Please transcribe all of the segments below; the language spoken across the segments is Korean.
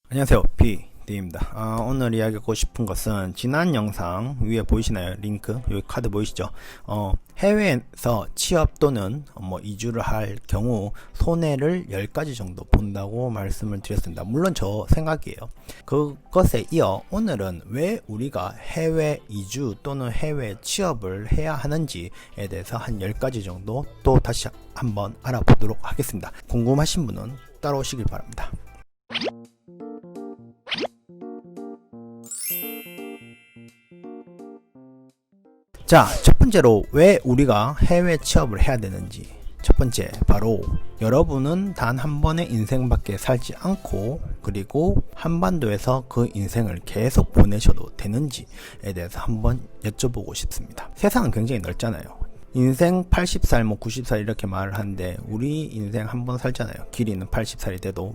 안녕하세요, PD입니다. 오늘 이야기하고 싶은 것은 지난 영상 위에 보이시나요? 링크 여기 카드 보이시죠? 해외에서 취업 또는 이주를 할 경우 손해를 10가지 정도 본다고 말씀을 드렸습니다. 물론 저 생각이에요. 그것에 이어 오늘은 왜 우리가 해외 이주 또는 해외 취업을 해야 하는지에 대해서 한 10가지 정도 또 다시 한번 알아보도록 하겠습니다. 궁금하신 분은 따라오시길 바랍니다. 자, 첫 번째로 왜 우리가 해외 취업을 해야 되는지. 첫 번째, 바로 여러분은 단 한 번의 인생밖에 살지 않고 그리고 한반도에서 그 인생을 계속 보내셔도 되는지에 대해서 한번 여쭤보고 싶습니다. 세상은 굉장히 넓잖아요. 인생 80살, 90살 이렇게 말을 하는데 우리 인생 한 번 살잖아요. 길이는 80살이 돼도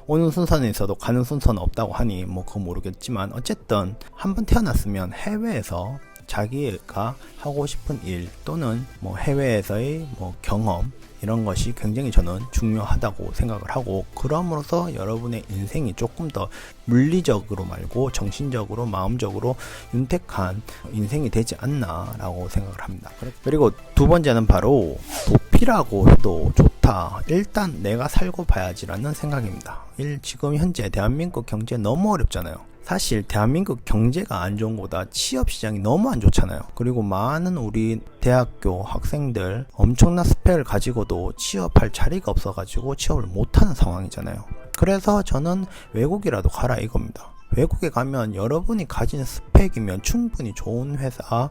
오는 순서는 있어도 가는 순서는 없다고 하니 그거 모르겠지만 어쨌든 한 번 태어났으면 해외에서 자기가 하고 싶은 일 또는 해외에서의 경험 이런 것이 굉장히 저는 중요하다고 생각을 하고, 그럼으로써 여러분의 인생이 조금 더 물리적으로 말고 정신적으로 마음적으로 윤택한 인생이 되지 않나 라고 생각을 합니다. 그리고 두 번째는 바로 도피라고 해도 좋다, 일단 내가 살고 봐야지라는 생각입니다. 지금 현재 대한민국 경제 너무 어렵잖아요. 사실 대한민국 경제가 안 좋은 것보다 취업 시장이 너무 안 좋잖아요. 그리고 많은 우리 대학교 학생들 엄청난 스펙을 가지고도 취업할 자리가 없어가지고 취업을 못하는 상황이잖아요. 그래서 저는 외국이라도 가라 이겁니다. 외국에 가면 여러분이 가진 스펙이면 충분히 좋은 회사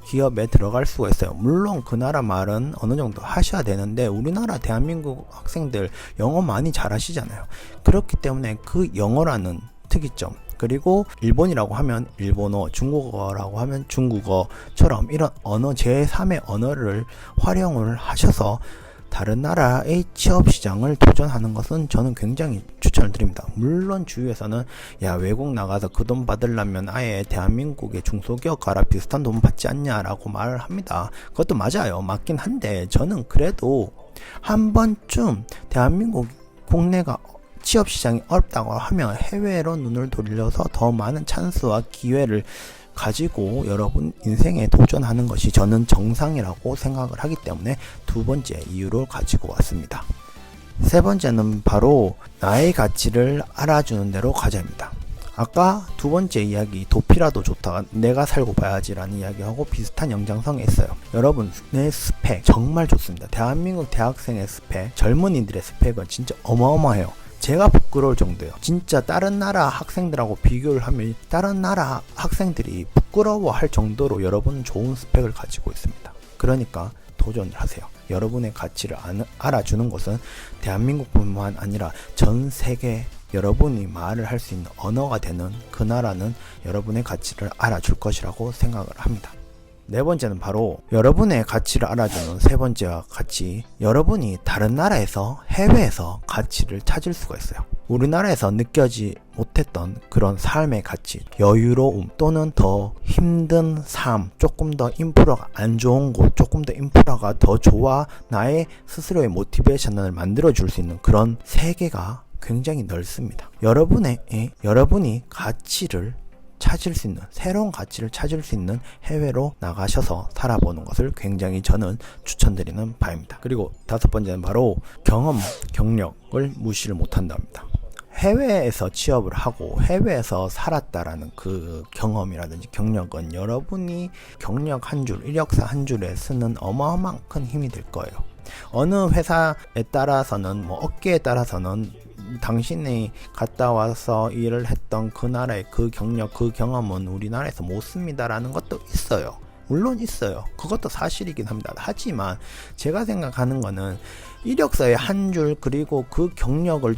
기업에 들어갈 수가 있어요. 물론 그 나라 말은 어느 정도 하셔야 되는데 우리나라 대한민국 학생들 영어 많이 잘하시잖아요. 그렇기 때문에 그 영어라는 특이점, 그리고 일본이라고 하면 일본어, 중국어라고 하면 중국어처럼 이런 언어, 제3의 언어를 활용을 하셔서 다른 나라의 취업 시장을 도전하는 것은 저는 굉장히 추천을 드립니다. 물론 주위에서는 야, 외국 나가서 그 돈 받으려면 아예 대한민국의 중소기업 가라, 비슷한 돈 받지 않냐라고 말을 합니다. 그것도 맞아요. 맞긴 한데 저는 그래도 한 번쯤 대한민국 국내가 취업 시장이 어렵다고 하면 해외로 눈을 돌려서 더 많은 찬스와 기회를 가지고 여러분 인생에 도전하는 것이 저는 정상이라고 생각을 하기 때문에 두 번째 이유를 가지고 왔습니다. 세 번째는 바로 나의 가치를 알아주는 대로 가자입니다. 아까 두 번째 이야기 도피라도 좋다, 내가 살고 봐야지라는 이야기하고 비슷한 연장성에 있어요. 여러분의 스펙 정말 좋습니다. 대한민국 대학생의 스펙, 젊은이들의 스펙은 진짜 어마어마해요. 제가 부끄러울 정도예요. 진짜 다른 나라 학생들하고 비교를 하면 다른 나라 학생들이 부끄러워할 정도로 여러분은 좋은 스펙을 가지고 있습니다. 그러니까 도전을 하세요. 여러분의 가치를 알아주는 것은 대한민국뿐만 아니라 전 세계 여러분이 말을 할 수 있는 언어가 되는 그 나라는 여러분의 가치를 알아줄 것이라고 생각을 합니다. 네 번째는 바로 여러분의 가치를 알아주는 세 번째와 같이 여러분이 다른 나라에서 해외에서 가치를 찾을 수가 있어요. 우리나라에서 느껴지 못했던 그런 삶의 가치, 여유로움 또는 더 힘든 삶, 조금 더 인프라가 안 좋은 곳, 조금 더 인프라가 더 좋아 나의 스스로의 모티베이션을 만들어줄 수 있는 그런 세계가 굉장히 넓습니다. 여러분이 가치를 찾을 수 있는, 새로운 가치를 찾을 수 있는 해외로 나가셔서 살아보는 것을 굉장히 저는 추천드리는 바입니다. 그리고 다섯 번째는 바로 경력을 무시를 못한답니다. 해외에서 취업을 하고 해외에서 살았다라는 그 경험이라든지 경력은 여러분이 경력 한 줄, 이력서 한 줄에 쓰는 어마어마한 큰 힘이 될 거예요. 어느 회사에 따라서는 업계에 따라서는 당신이 갔다 와서 일을 했던 그 나라의 그 경력, 그 경험은 우리나라에서 못 씁니다라는 것도 있어요. 물론 있어요. 그것도 사실이긴 합니다. 하지만 제가 생각하는 거는 이력서에 한 줄, 그리고 그 경력을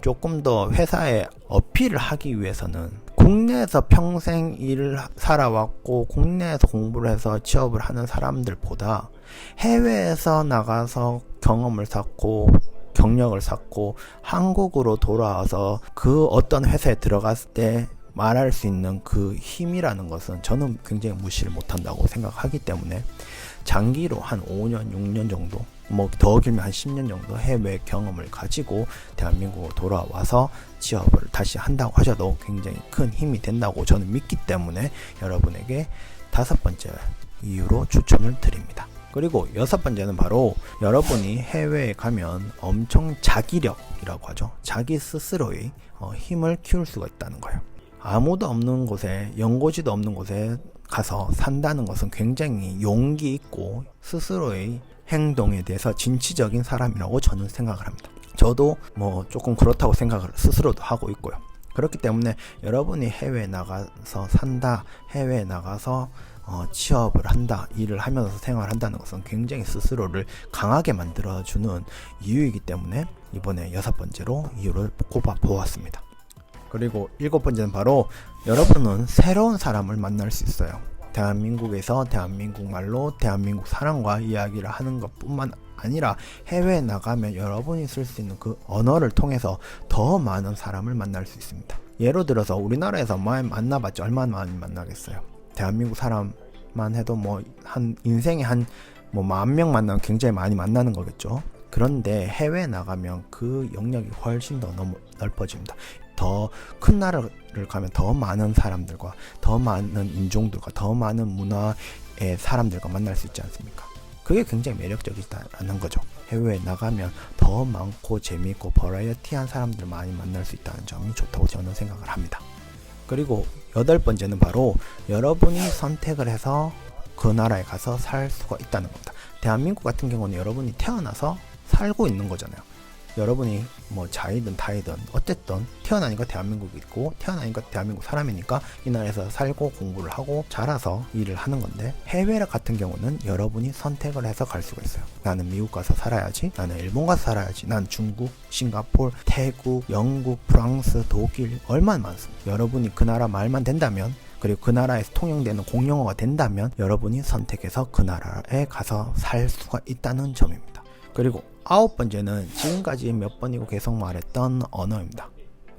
조금 더 회사에 어필을 하기 위해서는 국내에서 평생 일을 살아왔고 국내에서 공부를 해서 취업을 하는 사람들보다 해외에서 나가서 경험을 쌓고 경력을 쌓고 한국으로 돌아와서 그 어떤 회사에 들어갔을 때 말할 수 있는 그 힘이라는 것은 저는 굉장히 무시를 못한다고 생각하기 때문에 장기로 한 5년, 6년 정도, 뭐 더 길면 한 10년 정도 해외 경험을 가지고 대한민국으로 돌아와서 취업을 다시 한다고 하셔도 굉장히 큰 힘이 된다고 저는 믿기 때문에 여러분에게 5번째 이유로 추천을 드립니다. 그리고 6번째는 바로 여러분이 해외에 가면 엄청 자기력이라고 하죠. 자기 스스로의 힘을 키울 수가 있다는 거예요. 아무도 없는 곳에, 연고지도 없는 곳에 가서 산다는 것은 굉장히 용기 있고 스스로의 행동에 대해서 진취적인 사람이라고 저는 생각을 합니다. 저도 뭐 조금 그렇다고 생각을 스스로도 하고 있고요. 그렇기 때문에 여러분이 해외에 나가서 산다, 해외에 나가서 취업을 한다, 일을 하면서 생활한다는 것은 굉장히 스스로를 강하게 만들어주는 이유이기 때문에 이번에 6번째로 이유를 꼽아 보았습니다. 그리고 7번째는 바로 여러분은 새로운 사람을 만날 수 있어요. 대한민국에서 대한민국 말로 대한민국 사람과 이야기를 하는 것 뿐만 아니라 해외에 나가면 여러분이 쓸 수 있는 그 언어를 통해서 더 많은 사람을 만날 수 있습니다. 예를 들어서 우리나라에서 많이 만나봤자 얼마나 많이 만나겠어요. 대한민국 사람만 해도 뭐 한 인생에 한 뭐 10,000명 만나면 굉장히 많이 만나는 거겠죠. 그런데 해외에 나가면 그 영역이 훨씬 더 넓어집니다. 더 큰 나라를 가면 더 많은 사람들과 더 많은 인종들과 더 많은 문화의 사람들과 만날 수 있지 않습니까? 그게 굉장히 매력적이다라는 거죠. 해외에 나가면 더 많고 재미있고 버라이어티한 사람들 많이 만날 수 있다는 점이 좋다고 저는 생각을 합니다. 그리고 8번째는 바로 여러분이 선택을 해서 그 나라에 가서 살 수가 있다는 겁니다. 대한민국 같은 경우는 여러분이 태어나서 살고 있는 거잖아요. 여러분이 뭐 자이든 타이든 어쨌든 태어나니까 대한민국이 있고 태어나니까 대한민국 사람이니까 이 나라에서 살고 공부를 하고 자라서 일을 하는 건데, 해외 같은 경우는 여러분이 선택을 해서 갈 수가 있어요. 나는 미국 가서 살아야지, 나는 일본 가서 살아야지, 난 중국, 싱가포르, 태국, 영국, 프랑스, 독일 얼마나 많습니다. 여러분이 그 나라 말만 된다면, 그리고 그 나라에서 통용되는 공용어가 된다면 여러분이 선택해서 그 나라에 가서 살 수가 있다는 점입니다. 그리고 9번째는 지금까지 몇 번이고 계속 말했던 언어입니다.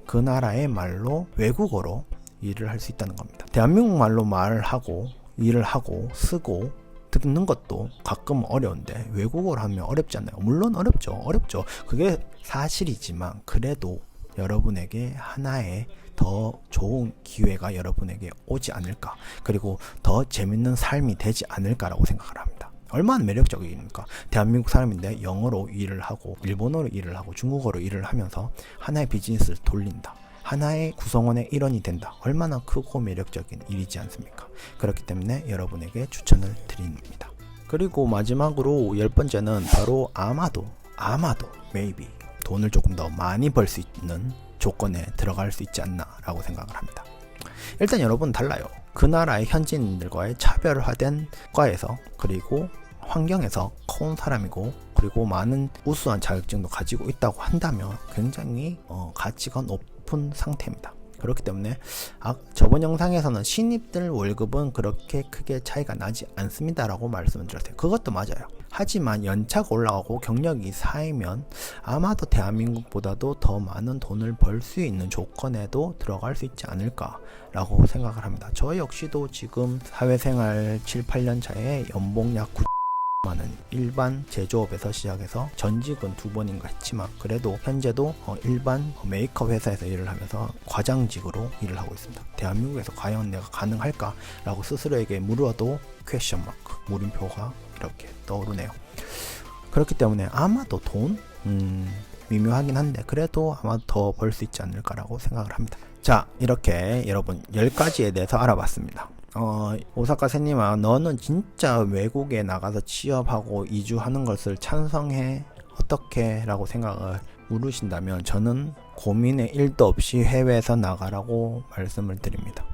그 나라의 말로, 외국어로 일을 할 수 있다는 겁니다. 대한민국 말로 말을 하고 일을 하고 쓰고 듣는 것도 가끔 어려운데 외국어로 하면 어렵지 않나요? 물론 어렵죠. 그게 사실이지만 그래도 여러분에게 하나의 더 좋은 기회가 여러분에게 오지 않을까, 그리고 더 재밌는 삶이 되지 않을까라고 생각을 합니다. 얼마나 매력적입니까? 대한민국 사람인데 영어로 일을 하고 일본어로 일을 하고 중국어로 일을 하면서 하나의 비즈니스를 돌린다, 하나의 구성원의 일원이 된다. 얼마나 크고 매력적인 일이지 않습니까? 그렇기 때문에 여러분에게 추천을 드립니다. 그리고 마지막으로 10번째는 바로 아마도 maybe 돈을 조금 더 많이 벌 수 있는 조건에 들어갈 수 있지 않나 라고 생각을 합니다. 일단 여러분 달라요. 그 나라의 현지인들과의 차별화된 과에서, 그리고 환경에서 커온 사람이고, 그리고 많은 우수한 자격증도 가지고 있다고 한다면 굉장히 가치가 높은 상태입니다. 그렇기 때문에 저번 영상에서는 신입들 월급은 그렇게 크게 차이가 나지 않습니다 라고 말씀을 드렸어요. 그것도 맞아요. 하지만 연차가 올라가고 경력이 쌓이면 아마도 대한민국보다도 더 많은 돈을 벌 수 있는 조건에도 들어갈 수 있지 않을까 라고 생각을 합니다. 저 역시도 지금 사회생활 7, 8년 차에 연봉 약 9만원, 일반 제조업에서 시작해서 전직은 2번인가 했지만 그래도 현재도 일반 메이크업 회사에서 일을 하면서 과장직으로 일을 하고 있습니다. 대한민국에서 과연 내가 가능할까 라고 스스로에게 물어도 퀘션 마크, 물음표가 이렇게 떠오르네요. 그렇기 때문에 아마도 돈? 미묘하긴 한데 그래도 아마 더 벌 수 있지 않을까라고 생각을 합니다. 자, 이렇게 여러분 10가지에 대해서 알아봤습니다. 오사카 세님아, 너는 진짜 외국에 나가서 취업하고 이주하는 것을 찬성해? 어떻게? 라고 생각을 물으신다면 저는 고민의 1도 없이 해외에서 나가라고 말씀을 드립니다.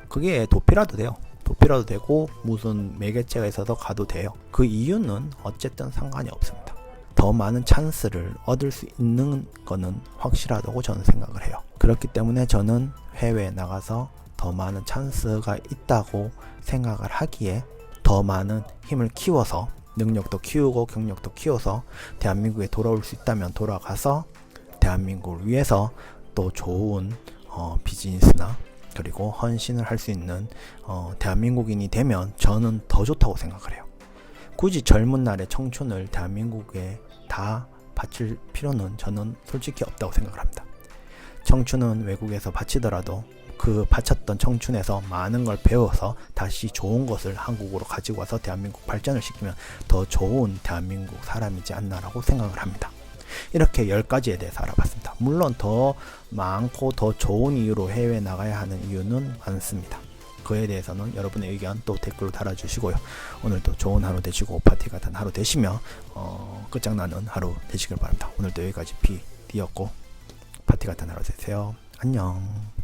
그게 도피라도 돼요. 도피라도 되고 무슨 매개체가 있어서 가도 돼요. 그 이유는 어쨌든 상관이 없습니다. 더 많은 찬스를 얻을 수 있는 거는 확실하다고 저는 생각을 해요. 그렇기 때문에 저는 해외에 나가서 더 많은 찬스가 있다고 생각을 하기에 더 많은 힘을 키워서, 능력도 키우고 경력도 키워서 대한민국에 돌아올 수 있다면 돌아가서 대한민국을 위해서 또 좋은 비즈니스나 그리고 헌신을 할 수 있는 대한민국인이 되면 저는 더 좋다고 생각을 해요. 굳이 젊은 날의 청춘을 대한민국에 다 바칠 필요는 저는 솔직히 없다고 생각을 합니다. 청춘은 외국에서 바치더라도 그 바쳤던 청춘에서 많은 걸 배워서 다시 좋은 것을 한국으로 가지고 와서 대한민국 발전을 시키면 더 좋은 대한민국 사람이지 않나라고 생각을 합니다. 이렇게 10가지에 대해서 알아봤습니다. 물론 더 많고 더 좋은 이유로 해외에 나가야 하는 이유는 많습니다. 그에 대해서는 여러분의 의견 또 댓글로 달아주시고요. 오늘도 좋은 하루 되시고 파티 같은 하루 되시며 끝장나는 하루 되시길 바랍니다. 오늘도 여기까지 PD였고 파티 같은 하루 되세요. 안녕.